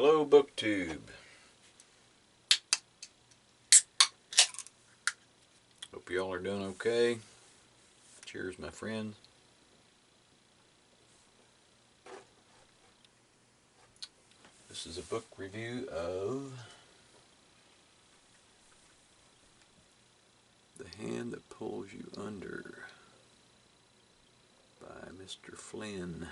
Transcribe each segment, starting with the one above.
Hello, BookTube. Hope y'all are doing okay. Cheers, my friends. This is a book review of The Hand That Pulls You Under by Mr. Flynn.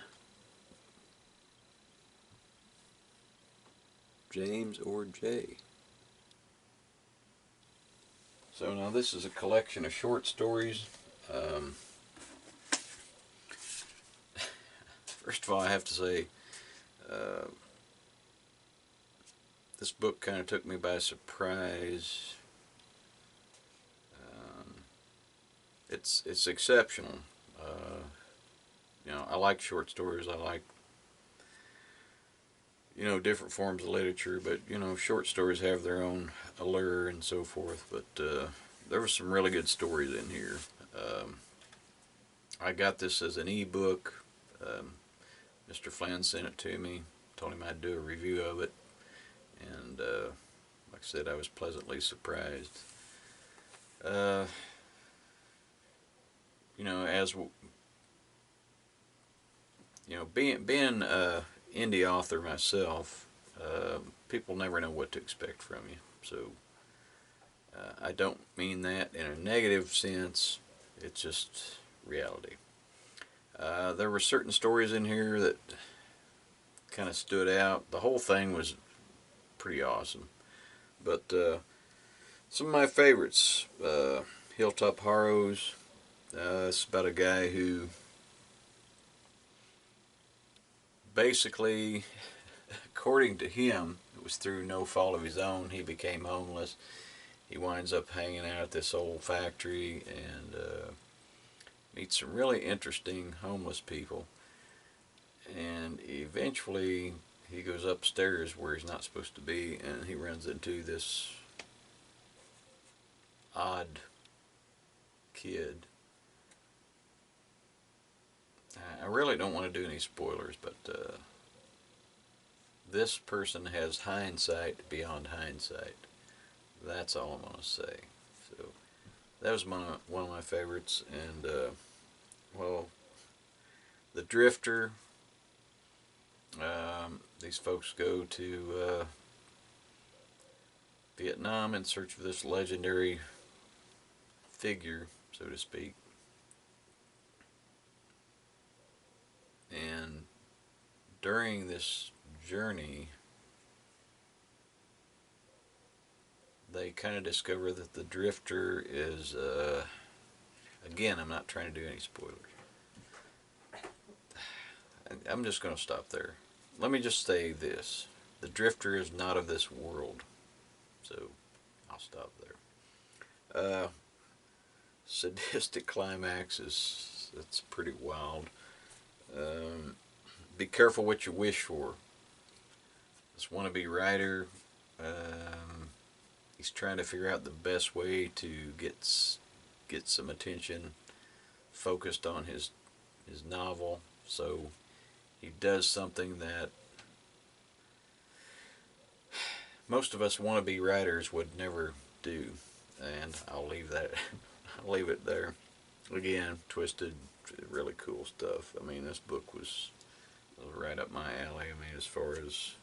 James or J. So now this is a collection of short stories. First of all, I have to say, this book kind of took me by surprise. It's exceptional. I like short stories. I like, different forms of literature, but, short stories have their own allure and so forth. But there were some really good stories in here. I got this as an ebook. Mr. Flynn sent it to me, told him I'd do a review of it, and like I said, I was pleasantly surprised. As being an indie author myself, people never know what to expect from you. So I don't mean that in a negative sense. It's just reality. There were certain stories in here that kind of stood out. The whole thing was pretty awesome. But some of my favorites, Hilltop Horrors. It's about a guy who basically, according to him, it was through no fault of his own, he became homeless. He winds up hanging out at this old factory and meets some really interesting homeless people. And eventually he goes upstairs where he's not supposed to be, and he runs into this odd kid. I really don't want to do any spoilers, but this person has hindsight beyond hindsight. That's all I'm going to say. So that was one of my favorites. And The Drifter. These folks go to Vietnam in search of this legendary figure, so to speak. And during this journey, they kind of discover that the Drifter is, again, I'm not trying to do any spoilers. I'm just going to stop there. Let me just say this. The Drifter is not of this world. So, I'll stop there. Sadistic climax it's pretty wild. Be careful what you wish for. This wannabe writer, he's trying to figure out the best way to get some attention focused on his novel. So he does something that most of us wannabe writers would never do, and I'll leave it there. Again, twisted, really cool stuff. I mean, this book was right up my alley. I mean, as far as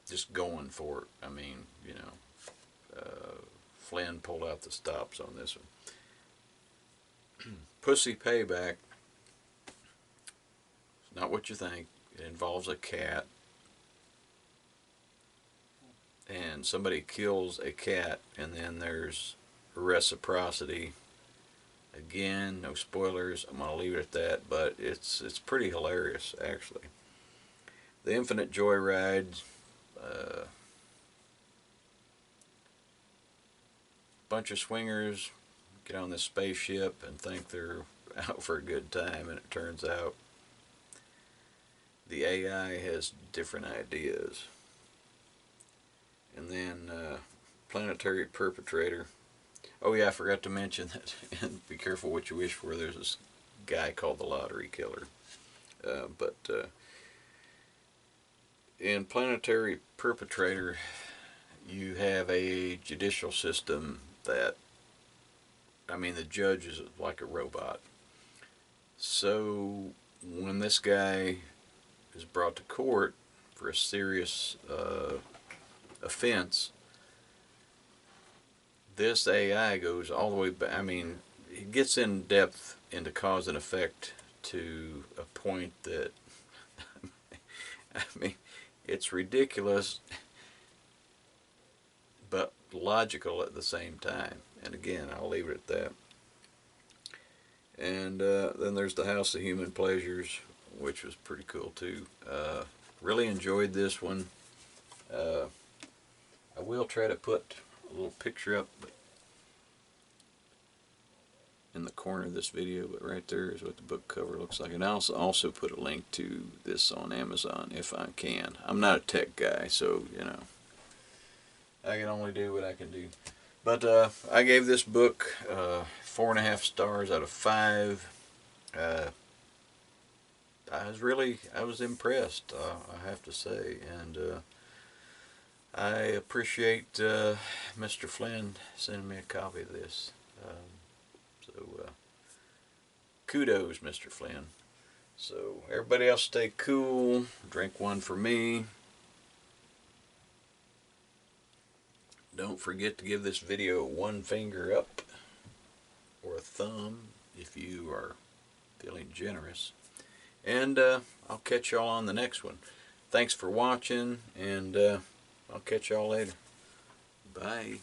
just going for it. I mean, Flynn pulled out the stops on this one. Pussy Payback. It's not what you think. It involves a cat. And somebody kills a cat, and then there's reciprocity. Again, no spoilers. I'm going to leave it at that, but it's pretty hilarious, actually. The Infinite Joyride. Bunch of swingers get on this spaceship and think they're out for a good time, and it turns out the AI has different ideas. And then Planetary Perpetrator. Oh yeah, I forgot to mention that, and be careful what you wish for, there's this guy called the Lottery Killer. in Planetary Perpetrator, you have a judicial system that, I mean, the judge is like a robot. So when this guy is brought to court for a serious offense, this AI goes all the way back. I mean, it gets in depth into cause and effect to a point that, I mean, it's ridiculous, but logical at the same time. And again, I'll leave it at that. And then there's the House of Human Pleasures, which was pretty cool too. Really enjoyed this one. I will try to put a little picture up in the corner of this video, but right there is what the book cover looks like. And I'll also put a link to this on Amazon if I can. I'm not a tech guy, so you know, I can only do what I can do. But I gave this book 4.5 stars out of 5. I was impressed, I have to say, and I appreciate Mr. Flynn sending me a copy of this. So kudos, Mr. Flynn. So everybody else stay cool. Drink one for me. Don't forget to give this video 1 finger up or a thumb if you are feeling generous. And I'll catch y'all on the next one. Thanks for watching, and I'll catch y'all later. Bye.